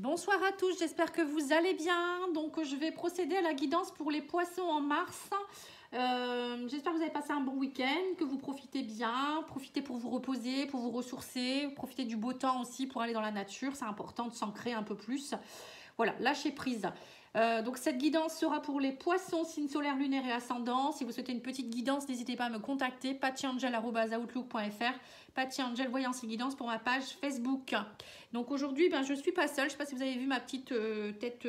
Bonsoir à tous, j'espère que vous allez bien. Donc je vais procéder à la guidance pour les poissons en mars. J'espère que vous avez passé un bon week-end, que vous profitez bien, profitez pour vous reposer, pour vous ressourcer, profitez du beau temps aussi pour aller dans la nature, c'est important de s'ancrer un peu plus. Voilà, lâchez prise. Donc cette guidance sera pour les poissons, signe solaire, lunaire et ascendant. Si vous souhaitez une petite guidance, n'hésitez pas à me contacter, pattyangel@outlook.fr, pattyangel voyance et guidance pour ma page Facebook. Donc aujourd'hui, je ne suis pas seule. Je ne sais pas si vous avez vu ma petite tête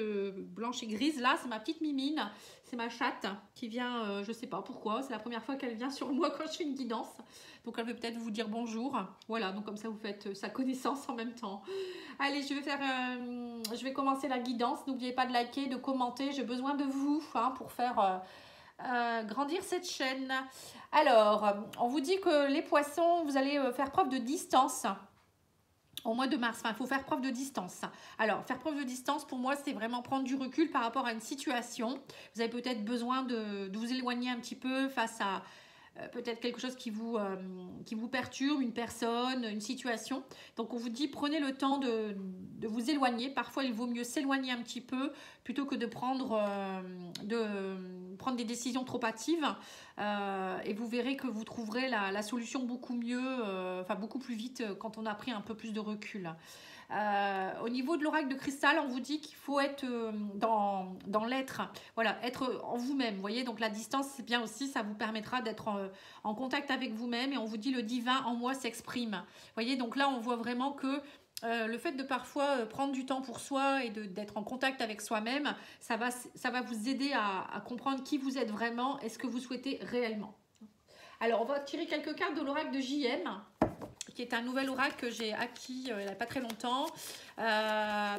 blanche et grise. Là, c'est ma petite Mimine. C'est ma chatte qui vient, je ne sais pas pourquoi. C'est la première fois qu'elle vient sur moi quand je fais une guidance. Donc elle veut peut-être vous dire bonjour. Voilà, donc comme ça vous faites sa connaissance en même temps. Allez, je vais commencer la guidance. N'oubliez pas de liker, de commenter. J'ai besoin de vous pour faire grandir cette chaîne. Alors, on vous dit que les poissons, vous allez faire preuve de distance au mois de mars. Enfin, il faut faire preuve de distance. Alors, faire preuve de distance, pour moi, c'est vraiment prendre du recul par rapport à une situation. Vous avez peut-être besoin de vous éloigner un petit peu face à peut-être quelque chose qui vous perturbe, une personne, une situation. Donc, on vous dit, prenez le temps de vous éloigner. Parfois, il vaut mieux s'éloigner un petit peu plutôt que de prendre des décisions trop hâtives. Et vous verrez que vous trouverez la solution beaucoup mieux, beaucoup plus vite quand on a pris un peu plus de recul. Au niveau de l'oracle de cristal, on vous dit qu'il faut être dans l'être, voilà, être en vous-même. Vous voyez, donc la distance, c'est bien aussi, ça vous permettra d'être en contact avec vous-même. Et on vous dit le divin en moi s'exprime. Vous voyez, donc là, on voit vraiment que le fait de parfois prendre du temps pour soi et d'être en contact avec soi-même, ça va vous aider à comprendre qui vous êtes vraiment et ce que vous souhaitez réellement. Alors, on va tirer quelques cartes de l'oracle de JM, qui est un nouvel oracle que j'ai acquis il n'y a pas très longtemps.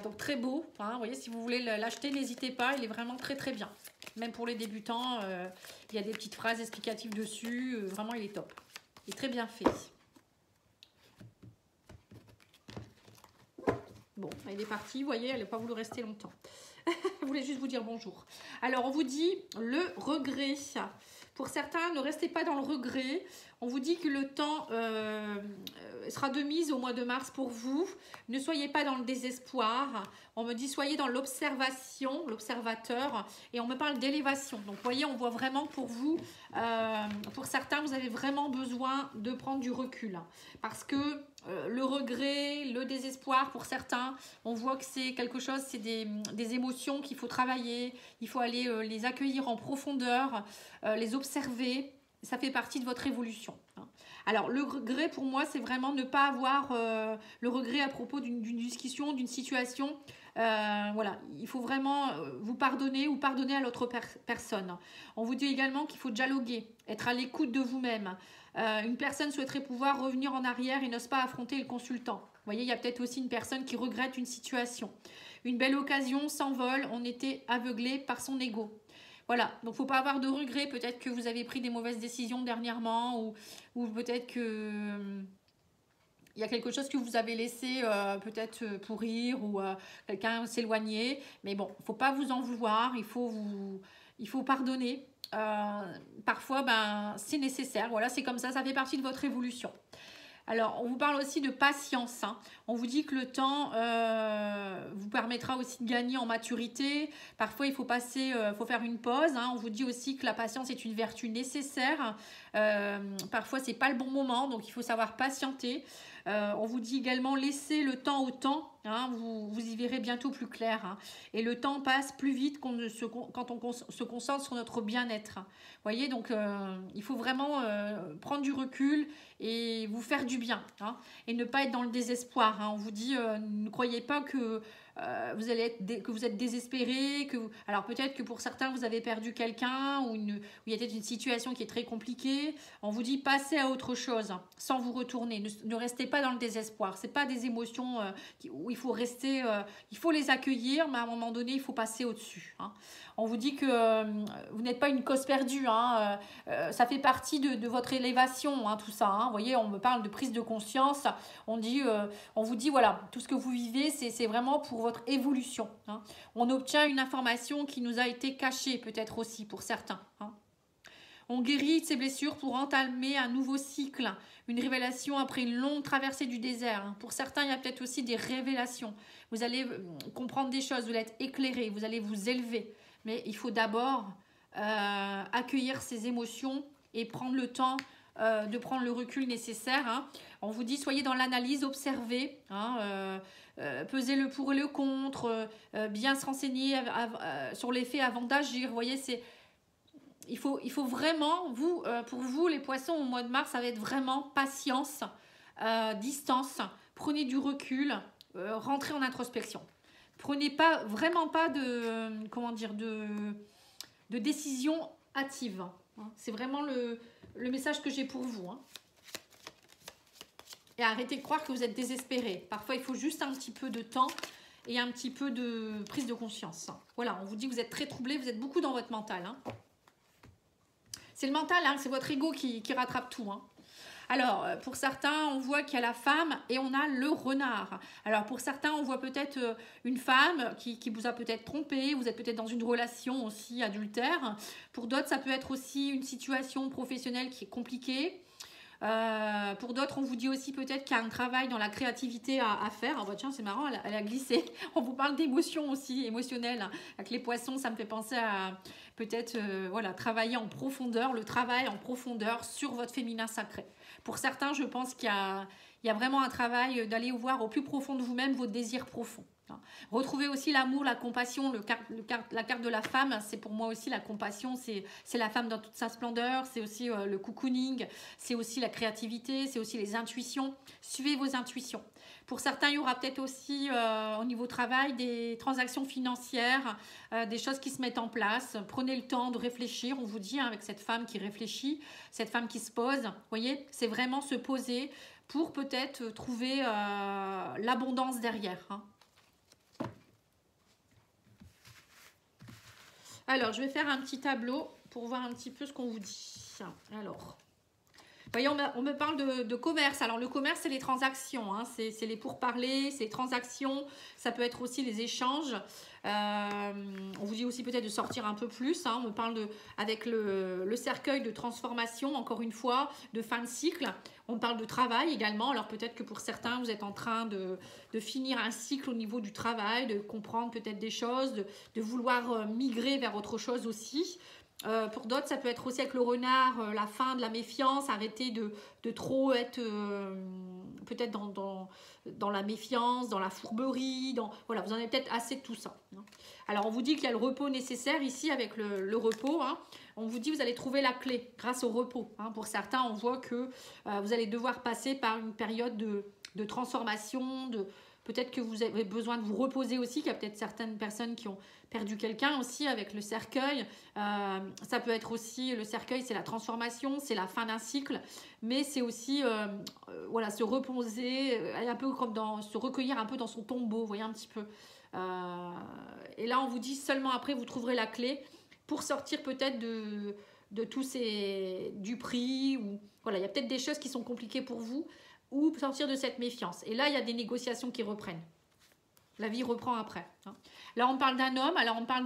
Donc, très beau. Vous voyez, si vous voulez l'acheter, n'hésitez pas. Il est vraiment très, très bien. Même pour les débutants, il y a des petites phrases explicatives dessus. Vraiment, il est top. Il est très bien fait. Bon, il est parti. Vous voyez, elle n'a pas voulu rester longtemps. Je voulais juste vous dire bonjour. Alors, on vous dit le regret. Pour certains, ne restez pas dans le regret. On vous dit que le temps sera de mise au mois de mars pour vous. Ne soyez pas dans le désespoir. On me dit soyez dans l'observation, l'observateur. Et on me parle d'élévation. Donc, vous voyez, on voit vraiment pour vous, pour certains, vous avez vraiment besoin de prendre du recul. Parce que le regret, le désespoir, pour certains, on voit que c'est quelque chose, c'est des émotions qu'il faut travailler. Il faut aller les accueillir en profondeur, les observer. Ça fait partie de votre évolution. Alors, le regret, pour moi, c'est vraiment ne pas avoir le regret à propos d'une discussion, d'une situation. Voilà, il faut vraiment vous pardonner ou pardonner à l'autre personne. On vous dit également qu'il faut dialoguer, être à l'écoute de vous-même. Une personne souhaiterait pouvoir revenir en arrière et n'ose pas affronter le consultant. Vous voyez, il y a peut-être aussi une personne qui regrette une situation. Une belle occasion s'envole, on était aveuglé par son ego. Voilà, donc il ne faut pas avoir de regrets. Peut-être que vous avez pris des mauvaises décisions dernièrement ou peut-être que il y a quelque chose que vous avez laissé peut-être pourrir ou quelqu'un s'éloigner. Mais bon, il ne faut pas vous en vouloir, il faut pardonner. Parfois, c'est nécessaire. Voilà, c'est comme ça fait partie de votre évolution. Alors, on vous parle aussi de patience. On vous dit que le temps vous permettra aussi de gagner en maturité. Parfois, il faut faire une pause. On vous dit aussi que la patience est une vertu nécessaire. Parfois, ce n'est pas le bon moment, donc il faut savoir patienter. On vous dit également laisser le temps au temps. Vous y verrez bientôt plus clair. Et le temps passe plus vite quand on se concentre sur notre bien-être. Vous voyez, donc il faut vraiment prendre du recul et vous faire du bien. Et ne pas être dans le désespoir. On vous dit, ne croyez pas que vous êtes désespéré. Alors peut-être que pour certains, vous avez perdu quelqu'un ou il y a peut-être une situation qui est très compliquée. On vous dit, passez à autre chose sans vous retourner. Ne restez pas dans le désespoir. Ce n'est pas des émotions où il faut rester, il faut les accueillir, mais à un moment donné, il faut passer au-dessus. On vous dit que vous n'êtes pas une cause perdue. Ça fait partie de votre élévation, tout ça. Vous voyez, on me parle de prise de conscience. On vous dit, voilà, tout ce que vous vivez, c'est vraiment pour votre évolution. On obtient une information qui nous a été cachée, peut-être aussi pour certains. On guérit de ses blessures pour entamer un nouveau cycle, une révélation après une longue traversée du désert. Pour certains, il y a peut-être aussi des révélations. Vous allez comprendre des choses, vous allez être éclairé, vous allez vous élever. Mais il faut d'abord accueillir ces émotions et prendre le temps de prendre le recul nécessaire. On vous dit, soyez dans l'analyse, observez, pesez le pour et le contre, bien se renseigner sur les faits avant d'agir. Vous voyez, il faut vraiment, pour vous, les poissons, au mois de mars, ça va être vraiment patience, distance, prenez du recul, rentrez en introspection. Prenez vraiment pas de, de décision hâtive. C'est vraiment le message que j'ai pour vous. Et arrêtez de croire que vous êtes désespéré. Parfois, il faut juste un petit peu de temps et un petit peu de prise de conscience. Voilà, on vous dit que vous êtes très troublé, vous êtes beaucoup dans votre mental. C'est le mental, c'est votre ego qui rattrape tout. Alors, pour certains, on voit qu'il y a la femme et on a le renard. Alors, pour certains, on voit peut-être une femme qui vous a peut-être trompé. Vous êtes peut-être dans une relation aussi adultère. Pour d'autres, ça peut être aussi une situation professionnelle qui est compliquée. Pour d'autres, on vous dit aussi peut-être qu'il y a un travail dans la créativité à faire. Oh bah tiens, c'est marrant, elle a glissé. On vous parle d'émotions aussi, émotionnelles. Avec les poissons, ça me fait penser à peut-être travailler en profondeur, le travail en profondeur sur votre féminin sacré. Pour certains, je pense qu'il y a vraiment un travail d'aller voir au plus profond de vous-même vos désirs profonds. Retrouvez aussi l'amour, la compassion, la carte de la femme, c'est pour moi aussi la compassion, c'est la femme dans toute sa splendeur, c'est aussi le cocooning, c'est aussi la créativité, c'est aussi les intuitions. Suivez vos intuitions. Pour certains, il y aura peut-être aussi au niveau travail des transactions financières, des choses qui se mettent en place. Prenez le temps de réfléchir, on vous dit, avec cette femme qui réfléchit, cette femme qui se pose. Vous voyez, c'est vraiment se poser pour peut-être trouver l'abondance derrière. Alors, je vais faire un petit tableau pour voir un petit peu ce qu'on vous dit. Alors, voyez, on me parle de commerce. Alors, le commerce, c'est les transactions. C'est les pourparlers, c'est les transactions. Ça peut être aussi les échanges. On vous dit aussi peut-être de sortir un peu plus. On me parle avec le cercueil de transformation, encore une fois, de fin de cycle. On parle de travail également. Alors, peut-être que pour certains, vous êtes en train de finir un cycle au niveau du travail, de comprendre peut-être des choses, de vouloir migrer vers autre chose aussi. Pour d'autres, ça peut être aussi avec le renard, la fin de la méfiance, arrêter de trop être peut-être dans la méfiance, dans la fourberie, voilà, vous en avez peut-être assez de tout ça. Alors, on vous dit qu'il y a le repos nécessaire ici avec le repos. On vous dit que vous allez trouver la clé grâce au repos. Pour certains, on voit que vous allez devoir passer par une période de transformation, peut-être que vous avez besoin de vous reposer aussi, qu'il y a peut-être certaines personnes qui ont perdu quelqu'un aussi avec le cercueil. Ça peut être aussi, le cercueil, c'est la transformation, c'est la fin d'un cycle, mais c'est aussi se reposer, un peu comme se recueillir un peu dans son tombeau, vous voyez un petit peu. Et là, on vous dit seulement après, vous trouverez la clé pour sortir peut-être de tous du prix. Voilà, il y a peut-être des choses qui sont compliquées pour vous, ou sortir de cette méfiance. Et là, il y a des négociations qui reprennent. La vie reprend après. Là, on parle d'un homme. Alors, on parle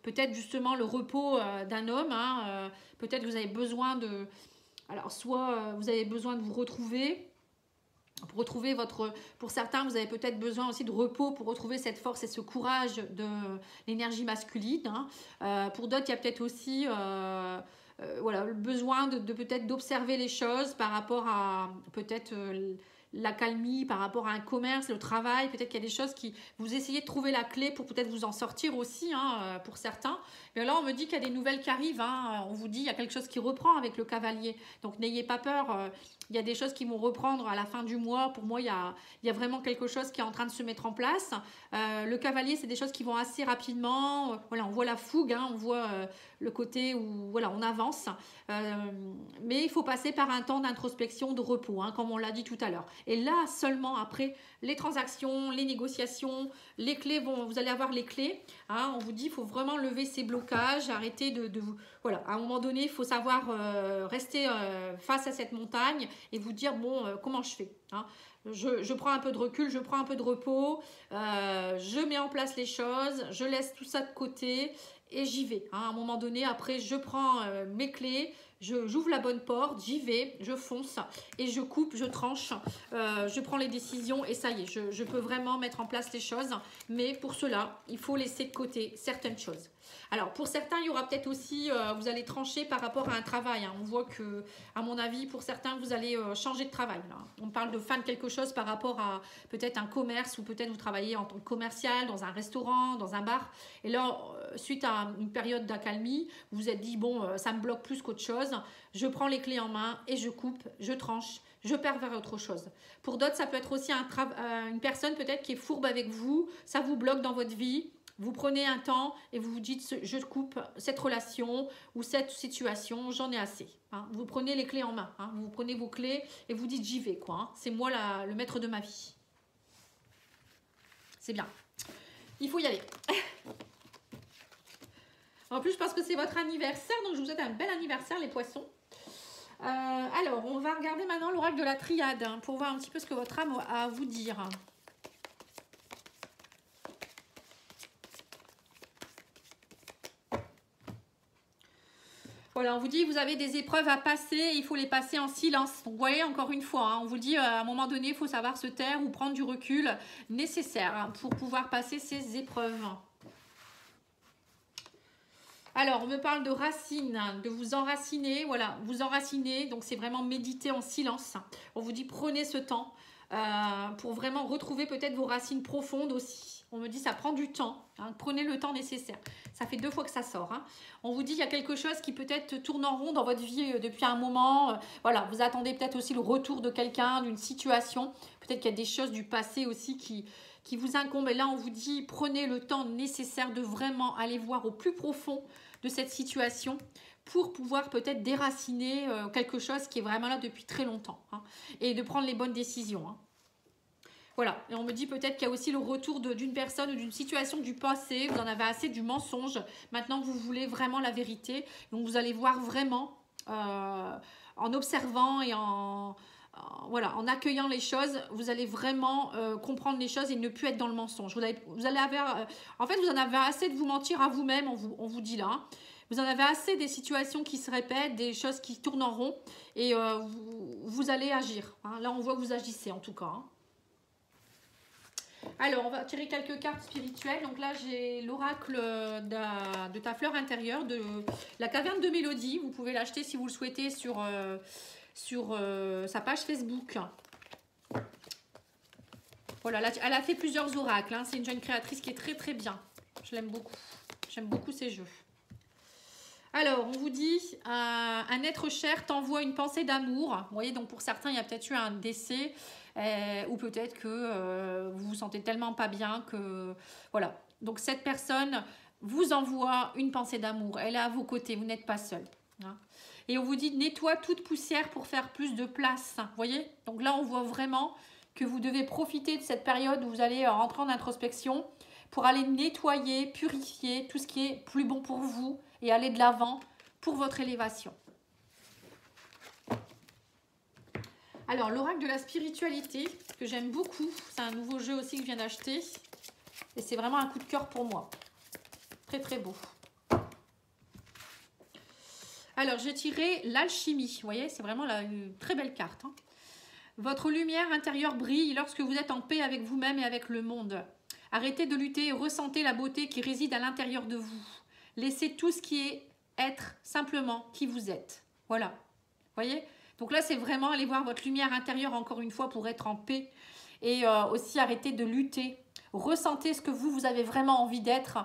peut-être justement le repos d'un homme. Peut-être que vous avez besoin alors, soit vous avez besoin de vous retrouver, pour retrouver pour certains, vous avez peut-être besoin aussi de repos pour retrouver cette force et ce courage de l'énergie masculine. Pour d'autres, il y a peut-être aussi le besoin de peut-être d'observer les choses par rapport à peut-être l'accalmie, par rapport à un commerce, le travail. Peut-être qu'il y a des choses qui vous essayez de trouver la clé pour peut-être vous en sortir aussi, pour certains. Mais là, on me dit qu'il y a des nouvelles qui arrivent. On vous dit qu'il y a quelque chose qui reprend avec le cavalier. Donc, n'ayez pas peur. Il y a des choses qui vont reprendre à la fin du mois. Pour moi, il y a vraiment quelque chose qui est en train de se mettre en place. Le cavalier, c'est des choses qui vont assez rapidement. Voilà, on voit la fougue, on voit le côté où voilà, on avance. Mais il faut passer par un temps d'introspection, de repos, comme on l'a dit tout à l'heure. Et là, seulement après, les transactions, les négociations, les clés vous allez avoir les clés. On vous dit, il faut vraiment lever ces blocages, arrêter voilà, à un moment donné, il faut savoir rester face à cette montagne et vous dire, bon, comment je fais je prends un peu de recul, je prends un peu de repos, je mets en place les choses, je laisse tout ça de côté et j'y vais. À un moment donné, après, je prends mes clés, j'ouvre la bonne porte, j'y vais, je fonce et je coupe, je tranche, je prends les décisions et ça y est, je peux vraiment mettre en place les choses. Mais pour cela, il faut laisser de côté certaines choses. Alors, pour certains, il y aura peut-être aussi, vous allez trancher par rapport à un travail. Hein. On voit que, à mon avis, pour certains, vous allez changer de travail. Là. On parle de fin de quelque chose par rapport à peut-être un commerce ou peut-être vous travaillez en tant que commercial, dans un restaurant, dans un bar. Et là, suite à une période d'accalmie, vous vous êtes dit, bon, ça me bloque plus qu'autre chose. Je prends les clés en main et je coupe, je tranche, je perds vers autre chose. Pour d'autres, ça peut être aussi une personne peut-être qui est fourbe avec vous. Ça vous bloque dans votre vie. Vous prenez un temps et vous vous dites, je coupe cette relation ou cette situation, j'en ai assez. Hein. Vous prenez les clés en main, hein. Vous prenez vos clés et vous dites, j'y vais, quoi. Hein. C'est moi le maître de ma vie. C'est bien. Il faut y aller. En plus, je pense que c'est votre anniversaire, donc je vous souhaite un bel anniversaire, les poissons. Alors, on va regarder maintenant l'oracle de la triade, hein, pour voir un petit peu ce que votre âme a à vous dire. Voilà, on vous dit, vous avez des épreuves à passer, il faut les passer en silence. Donc, vous voyez, encore une fois, hein, on vous dit, à un moment donné, il faut savoir se taire ou prendre du recul nécessaire, hein, pour pouvoir passer ces épreuves. Alors, on me parle de racines, de vous enraciner, voilà, vous enraciner, donc c'est vraiment méditer en silence. On vous dit, prenez ce temps pour vraiment retrouver peut-être vos racines profondes aussi. On me dit, ça prend du temps, hein, prenez le temps nécessaire. Ça fait 2 fois que ça sort. Hein. On vous dit, il y a quelque chose qui peut-être tourne en rond dans votre vie depuis un moment. Voilà, vous attendez peut-être aussi le retour de quelqu'un, d'une situation. Peut-être qu'il y a des choses du passé aussi qui vous incombent. Et là, on vous dit, prenez le temps nécessaire de vraiment aller voir au plus profond de cette situation pour pouvoir peut-être déraciner quelque chose qui est vraiment là depuis très longtemps, hein, et de prendre les bonnes décisions. Hein. Voilà, et on me dit peut-être qu'il y a aussi le retour d'une personne ou d'une situation du passé, vous en avez assez du mensonge, maintenant vous voulez vraiment la vérité, donc vous allez voir vraiment en observant et voilà, en accueillant les choses, vous allez vraiment comprendre les choses et ne plus être dans le mensonge. Vous allez avoir, en fait, vous en avez assez de vous mentir à vous-même, on vous dit là. Hein. Vous en avez assez des situations qui se répètent, des choses qui tournent en rond et vous allez agir. Hein. Là, on voit que vous agissez en tout cas. Hein. Alors, on va tirer quelques cartes spirituelles. Donc là, j'ai l'oracle de ta fleur intérieure, de la caverne de Mélodie. Vous pouvez l'acheter si vous le souhaitez sur sa page Facebook. Voilà, là, elle a fait plusieurs oracles. Hein. C'est une jeune créatrice qui est très très bien. Je l'aime beaucoup. J'aime beaucoup ses jeux. Alors, on vous dit, un être cher t'envoie une pensée d'amour. Vous voyez, donc pour certains, il y a peut-être eu un décès. Ou peut-être que vous vous sentez tellement pas bien que... Voilà. Donc, cette personne vous envoie une pensée d'amour. Elle est à vos côtés. Vous n'êtes pas seul. Hein. Et on vous dit, nettoie toute poussière pour faire plus de place. Vous voyez? Donc là, on voit vraiment que vous devez profiter de cette période où vous allez rentrer en introspection pour aller nettoyer, purifier tout ce qui est plus bon pour vous et aller de l'avant pour votre élévation. Alors, l'oracle de la spiritualité, que j'aime beaucoup. C'est un nouveau jeu aussi que je viens d'acheter. Et c'est vraiment un coup de cœur pour moi. Très, très beau. Alors, j'ai tiré l'alchimie. Vous voyez, c'est vraiment une très belle carte. Hein. Votre lumière intérieure brille lorsque vous êtes en paix avec vous-même et avec le monde. Arrêtez de lutter et ressentez la beauté qui réside à l'intérieur de vous. Laissez tout ce qui est être simplement qui vous êtes. Voilà. Vous voyez ? Donc là, c'est vraiment aller voir votre lumière intérieure encore une fois pour être en paix. Et aussi arrêter de lutter. Ressentez ce que vous avez vraiment envie d'être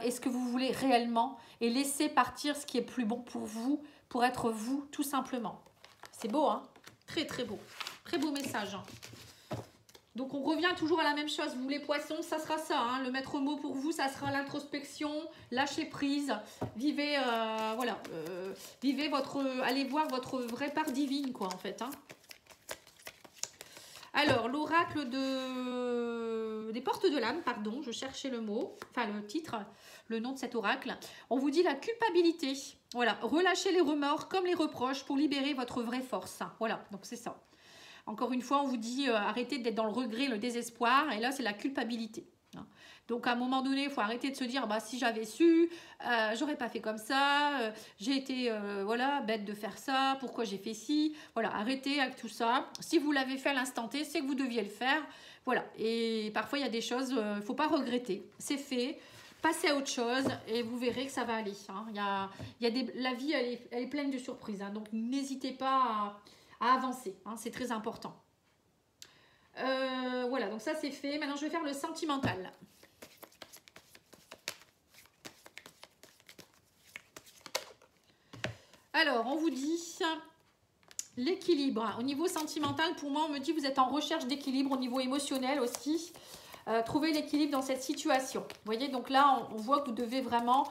et ce que vous voulez réellement. Et laissez partir ce qui est plus bon pour vous, pour être vous, tout simplement. C'est beau, hein? Très, très beau. Très beau message. Hein. Donc, on revient toujours à la même chose. Vous, les poissons, ça sera ça. Hein. Le maître mot pour vous, ça sera l'introspection, lâcher prise. Vivez, voilà. Vivez allez voir votre vraie part divine, quoi, en fait. Hein. Alors, l'oracle des portes de l'âme, pardon, je cherchais le mot, enfin le titre, le nom de cet oracle. On vous dit la culpabilité. Voilà, relâchez les remords comme les reproches pour libérer votre vraie force. Voilà, donc c'est ça. Encore une fois, on vous dit arrêtez d'être dans le regret, le désespoir. Et là, c'est la culpabilité. Hein. Donc à un moment donné, il faut arrêter de se dire bah, si j'avais su, j'aurais pas fait comme ça, j'ai été voilà, bête de faire ça, pourquoi j'ai fait ci. Voilà, arrêtez avec tout ça. Si vous l'avez fait à l'instant T, c'est que vous deviez le faire. Voilà, et parfois il y a des choses, il ne faut pas regretter. C'est fait, passez à autre chose et vous verrez que ça va aller. Hein. La vie, elle est pleine de surprises. Hein, donc n'hésitez pas à avancer, hein, c'est très important. Voilà, donc ça c'est fait. Maintenant je vais faire le sentimental. Alors, on vous dit l'équilibre. Au niveau sentimental, pour moi, on me dit que vous êtes en recherche d'équilibre au niveau émotionnel aussi. Trouver l'équilibre dans cette situation. Vous voyez, donc là, on voit que vous devez vraiment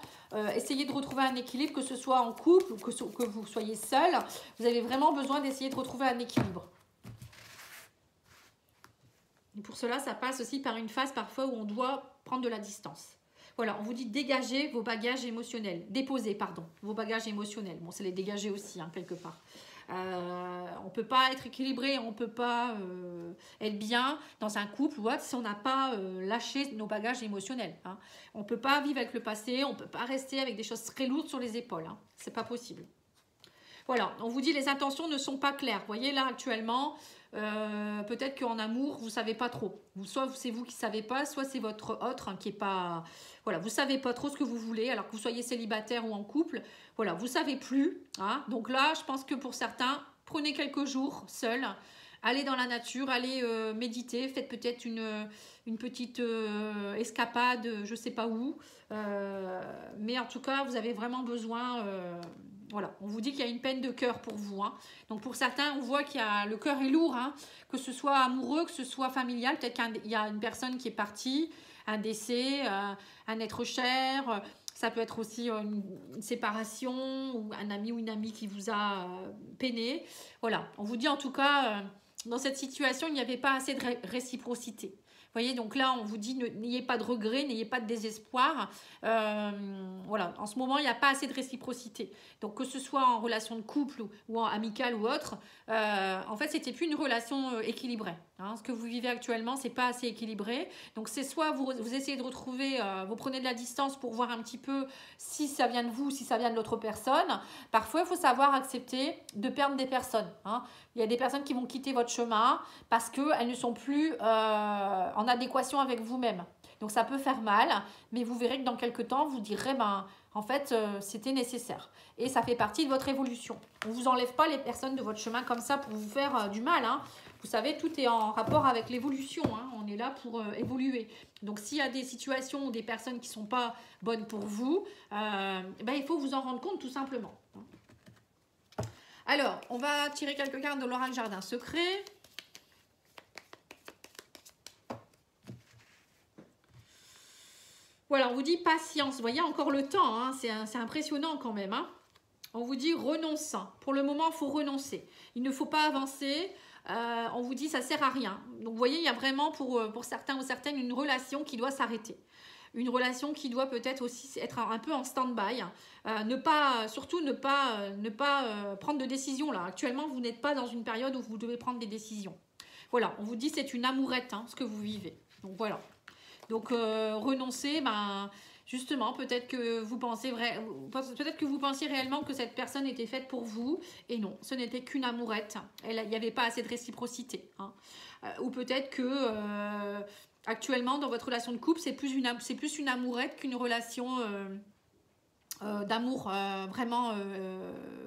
essayer de retrouver un équilibre, que ce soit en couple ou que vous soyez seul. Vous avez vraiment besoin d'essayer de retrouver un équilibre. Et pour cela, ça passe aussi par une phase parfois où on doit prendre de la distance. Voilà, on vous dit dégager vos bagages émotionnels. Déposer, pardon, vos bagages émotionnels. Bon, c'est les dégager aussi, hein, quelque part. On ne peut pas être équilibré, on ne peut pas être bien dans un couple ou autre si on n'a pas lâché nos bagages émotionnels. Hein. On ne peut pas vivre avec le passé, on ne peut pas rester avec des choses très lourdes sur les épaules. Hein. Ce n'est pas possible. Voilà, on vous dit les intentions ne sont pas claires. Vous voyez là actuellement, peut-être qu'en amour, vous ne savez pas trop. Soit c'est vous qui ne savez pas, soit c'est votre autre hein, qui n'est pas... Voilà, vous ne savez pas trop ce que vous voulez, alors que vous soyez célibataire ou en couple. Voilà, vous ne savez plus. Hein. Donc là, je pense que pour certains, prenez quelques jours seuls. Allez dans la nature, allez méditer. Faites peut-être une petite escapade, je ne sais pas où. Mais en tout cas, vous avez vraiment besoin... Voilà, on vous dit qu'il y a une peine de cœur pour vous. Hein. Donc pour certains, on voit qu'il y a le cœur est lourd, hein, que ce soit amoureux, que ce soit familial. Peut-être qu'il y a une personne qui est partie, un décès, un être cher. Ça peut être aussi une séparation ou un ami ou une amie qui vous a peiné. Voilà, on vous dit en tout cas, dans cette situation, il n'y avait pas assez de réciprocité. Vous voyez, donc là, on vous dit, n'ayez pas de regrets, n'ayez pas de désespoir. Voilà, en ce moment, il n'y a pas assez de réciprocité. Donc, que ce soit en relation de couple ou en amicale ou autre, en fait, c'était plus une relation équilibrée. Hein. Ce que vous vivez actuellement, c'est pas assez équilibré. Donc, c'est soit vous essayez de retrouver, vous prenez de la distance pour voir un petit peu si ça vient de vous, si ça vient de l'autre personne. Parfois, il faut savoir accepter de perdre des personnes. Hein. Il y a des personnes qui vont quitter votre chemin parce qu'elles ne sont plus en adéquation avec vous-même. Donc ça peut faire mal, mais vous verrez que dans quelques temps, vous direz, en fait, c'était nécessaire. Et ça fait partie de votre évolution. On ne vous enlève pas les personnes de votre chemin comme ça pour vous faire du mal. Hein. Vous savez, tout est en rapport avec l'évolution. Hein. On est là pour évoluer. Donc s'il y a des situations ou des personnes qui ne sont pas bonnes pour vous, il faut vous en rendre compte tout simplement. Alors, on va tirer quelques cartes de l'oracle jardin secret. Voilà, on vous dit patience. Vous voyez encore le temps, hein, c'est impressionnant quand même. Hein. On vous dit renonce. Pour le moment, il faut renoncer. Il ne faut pas avancer. On vous dit ça ne sert à rien. Donc vous voyez, il y a vraiment pour certains ou certaines une relation qui doit s'arrêter. Une relation qui doit peut-être aussi être un peu en stand-by. Surtout ne pas prendre de décision là. Actuellement, vous n'êtes pas dans une période où vous devez prendre des décisions. Voilà, on vous dit c'est une amourette hein, ce que vous vivez. Donc voilà. Donc renoncer, justement, peut-être que vous pensiez réellement que cette personne était faite pour vous. Et non, ce n'était qu'une amourette. Il n'y avait pas assez de réciprocité. Hein. Ou peut-être que... actuellement, dans votre relation de couple, c'est plus une amourette qu'une relation d'amour vraiment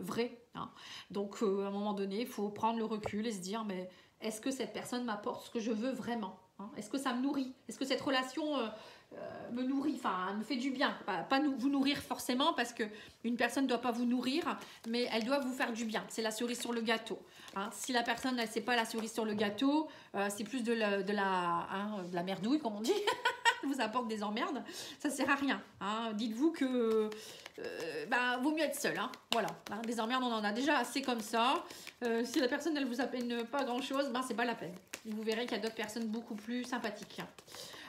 vrai. Hein. Donc, à un moment donné, il faut prendre le recul et se dire, mais est-ce que cette personne m'apporte ce que je veux vraiment hein? Est-ce que ça me nourrit? Est-ce que cette relation me nourrit? Enfin, me fait du bien. Pas vous nourrir forcément, parce qu'une personne ne doit pas vous nourrir, mais elle doit vous faire du bien. C'est la cerise sur le gâteau. Hein. Si la personne, elle ne sait pas la cerise sur le gâteau, c'est plus de la merdouille, comme on dit. Elle vous apporte des emmerdes. Ça ne sert à rien. Hein. Dites-vous que vaut mieux être seul. Hein. Voilà. Hein. Des emmerdes, on en a déjà assez comme ça. Si la personne, elle vous appelle pas grand-chose, c'est pas la peine. Vous verrez qu'il y a d'autres personnes beaucoup plus sympathiques.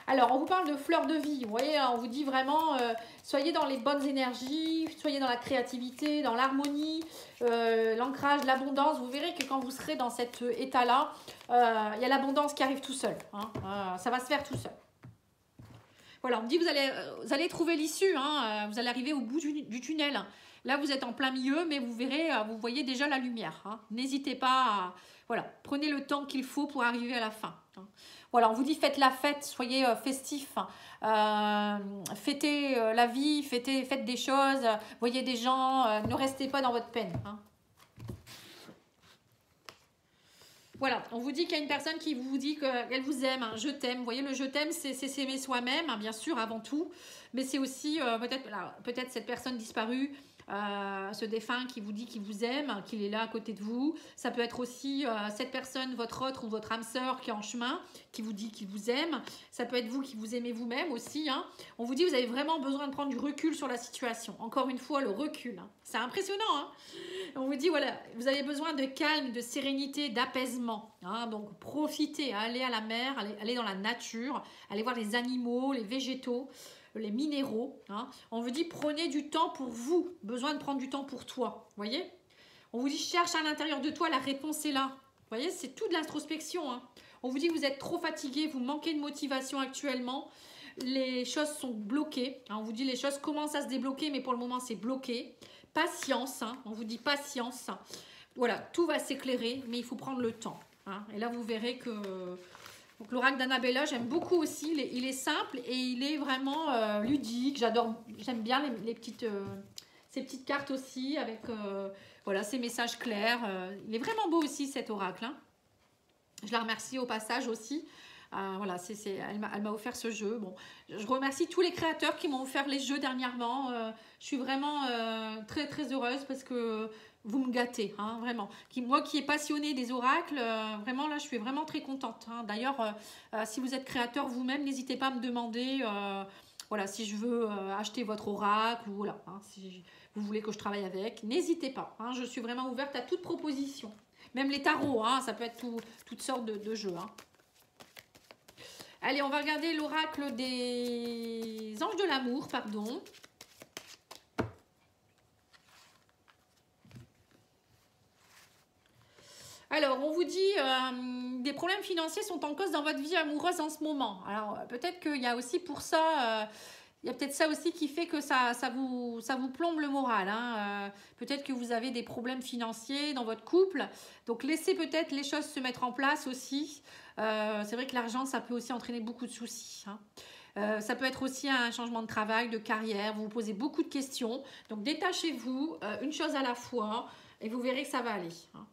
Alors, on vous parle de fleurs de vie. Vous voyez, on vous dit vraiment, soyez dans les bonnes énergies, soyez dans la créativité, dans l'harmonie, l'ancrage, l'abondance. Vous verrez que quand vous serez dans cet état-là, il y a l'abondance qui arrive tout seul. Hein. Ça va se faire tout seul. Voilà, on me dit vous allez trouver l'issue, hein, vous allez arriver au bout du tunnel. Là, vous êtes en plein milieu, mais vous verrez, vous voyez déjà la lumière. Hein. N'hésitez pas à... Voilà, prenez le temps qu'il faut pour arriver à la fin. Hein. Voilà, on vous dit faites la fête, soyez festifs, fêtez la vie, faites des choses, voyez des gens, ne restez pas dans votre peine. Hein. Voilà, on vous dit qu'il y a une personne qui vous dit qu'elle vous aime, hein, je t'aime. Vous voyez, le je t'aime, c'est s'aimer soi-même, hein, bien sûr, avant tout. Mais c'est aussi peut-être cette personne disparue, ce défunt qui vous dit qu'il vous aime, qu'il est là à côté de vous. Ça peut être aussi cette personne, votre autre ou votre âme sœur qui est en chemin, qui vous dit qu'il vous aime. Ça peut être vous qui vous aimez vous-même aussi. Hein. On vous dit que vous avez vraiment besoin de prendre du recul sur la situation. Encore une fois, le recul. Hein. C'est impressionnant. Hein. On vous dit, voilà, vous avez besoin de calme, de sérénité, d'apaisement. Hein. Donc, profitez, allez à la mer, allez dans la nature, allez voir les animaux, les végétaux, les minéraux. Hein. On vous dit, prenez du temps pour vous, besoin de prendre du temps pour toi. Vous voyez? On vous dit, cherche à l'intérieur de toi, la réponse est là. Vous voyez, c'est tout de l'introspection. Hein. On vous dit que vous êtes trop fatigué, vous manquez de motivation actuellement. Les choses sont bloquées. Hein. On vous dit, les choses commencent à se débloquer, mais pour le moment, c'est bloqué. Patience, hein, on vous dit patience. Voilà, tout va s'éclairer, mais il faut prendre le temps. Hein. Et là, vous verrez que l'oracle d'Annabella, j'aime beaucoup aussi. Il est simple et il est vraiment ludique. J'aime bien ces petites cartes aussi avec voilà, ces messages clairs. Il est vraiment beau aussi cet oracle. Hein. Je la remercie au passage aussi. Voilà, elle m'a offert ce jeu. Bon, je remercie tous les créateurs qui m'ont offert les jeux dernièrement. Je suis vraiment très très heureuse parce que vous me gâtez, hein, vraiment. Moi qui est passionnée des oracles, vraiment là je suis vraiment très contente. Hein. D'ailleurs, si vous êtes créateur vous-même, n'hésitez pas à me demander voilà, si je veux acheter votre oracle ou voilà, hein, si vous voulez que je travaille avec. N'hésitez pas, hein, je suis vraiment ouverte à toute proposition. Même les tarots, hein, ça peut être toutes sortes de jeux. Hein. Allez, on va regarder l'oracle des anges de l'amour, pardon. Alors, on vous dit, des problèmes financiers sont en cause dans votre vie amoureuse en ce moment. Alors, peut-être qu'il y a aussi pour ça, il y a peut-être ça aussi qui fait que ça vous plombe le moral. Hein. Peut-être que vous avez des problèmes financiers dans votre couple. Donc, laissez peut-être les choses se mettre en place aussi. C'est vrai que l'argent, ça peut aussi entraîner beaucoup de soucis. Hein. Ça peut être aussi un changement de travail, de carrière. Vous vous posez beaucoup de questions. Donc, détachez-vous une chose à la fois et vous verrez que ça va aller. Hein.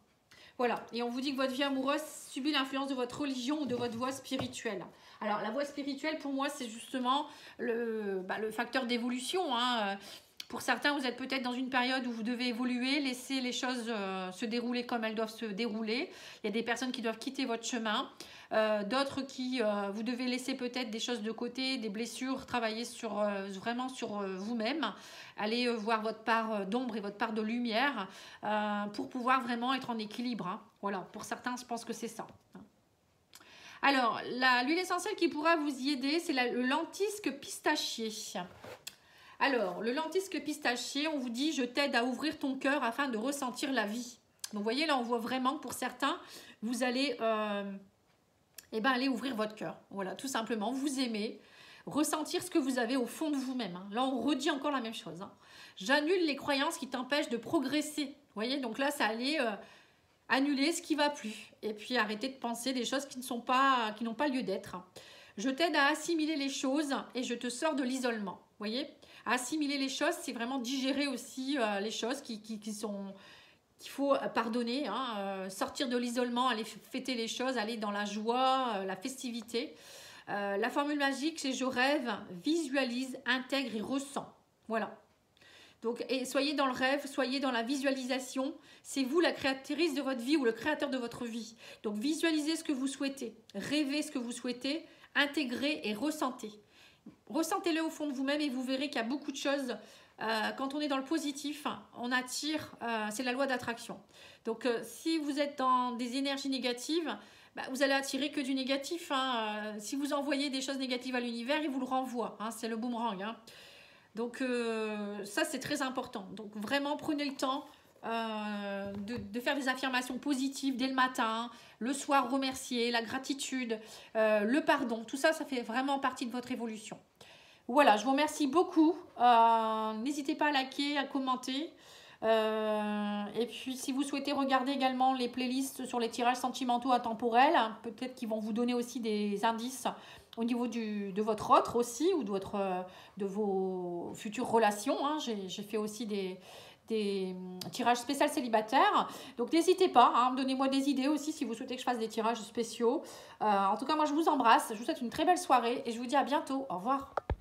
Voilà. Et on vous dit que votre vie amoureuse subit l'influence de votre religion ou de votre voie spirituelle. Alors, la voie spirituelle, pour moi, c'est justement le facteur d'évolution. Hein. Pour certains, vous êtes peut-être dans une période où vous devez évoluer, laisser les choses se dérouler comme elles doivent se dérouler. Il y a des personnes qui doivent quitter votre chemin. D'autres qui, vous devez laisser peut-être des choses de côté, des blessures, travailler vraiment sur vous-même. Allez voir votre part d'ombre et votre part de lumière pour pouvoir vraiment être en équilibre. Hein. Voilà, pour certains, je pense que c'est ça. Alors, l'huile essentielle qui pourra vous y aider, c'est le lentisque pistachier. Alors, le lentisque pistachier, on vous dit « Je t'aide à ouvrir ton cœur afin de ressentir la vie ». Donc, vous voyez, là, on voit vraiment que pour certains, vous allez aller ouvrir votre cœur. Voilà, tout simplement, vous aimez, ressentir ce que vous avez au fond de vous-même. Hein. Là, on redit encore la même chose. Hein. J'annule les croyances qui t'empêchent de progresser. Vous voyez, donc là, ça allait annuler ce qui ne va plus. Et puis, arrêter de penser des choses qui n'ont pas lieu d'être. Je t'aide à assimiler les choses et je te sors de l'isolement. Vous voyez, assimiler les choses, c'est vraiment digérer aussi les choses qu'il faut pardonner, hein, sortir de l'isolement, aller fêter les choses, aller dans la joie, la festivité. La formule magique, c'est je rêve, visualise, intègre et ressens. Voilà. Donc, et soyez dans le rêve, soyez dans la visualisation. C'est vous la créatrice de votre vie ou le créateur de votre vie. Donc, visualisez ce que vous souhaitez, rêvez ce que vous souhaitez, intégrez et ressentez. Ressentez-le au fond de vous-même et vous verrez qu'il y a beaucoup de choses. Quand on est dans le positif, on attire, c'est la loi d'attraction. Donc, si vous êtes dans des énergies négatives, vous allez attirer que du négatif. Hein. Si vous envoyez des choses négatives à l'univers, il vous le renvoie. Hein. C'est le boomerang. Hein. Donc, ça, c'est très important. Donc, vraiment, prenez le temps de faire des affirmations positives dès le matin, le soir, remercier, la gratitude, le pardon. Tout ça, ça fait vraiment partie de votre évolution. Voilà, je vous remercie beaucoup. N'hésitez pas à liker, à commenter. Et puis, si vous souhaitez regarder également les playlists sur les tirages sentimentaux intemporels, peut-être qu'ils vont vous donner aussi des indices au niveau de votre autre aussi, ou de vos futures relations. Hein. J'ai fait aussi des tirages spéciaux célibataires. Donc, n'hésitez pas, hein, donnez-moi des idées aussi si vous souhaitez que je fasse des tirages spéciaux. En tout cas, moi, je vous embrasse. Je vous souhaite une très belle soirée et je vous dis à bientôt. Au revoir.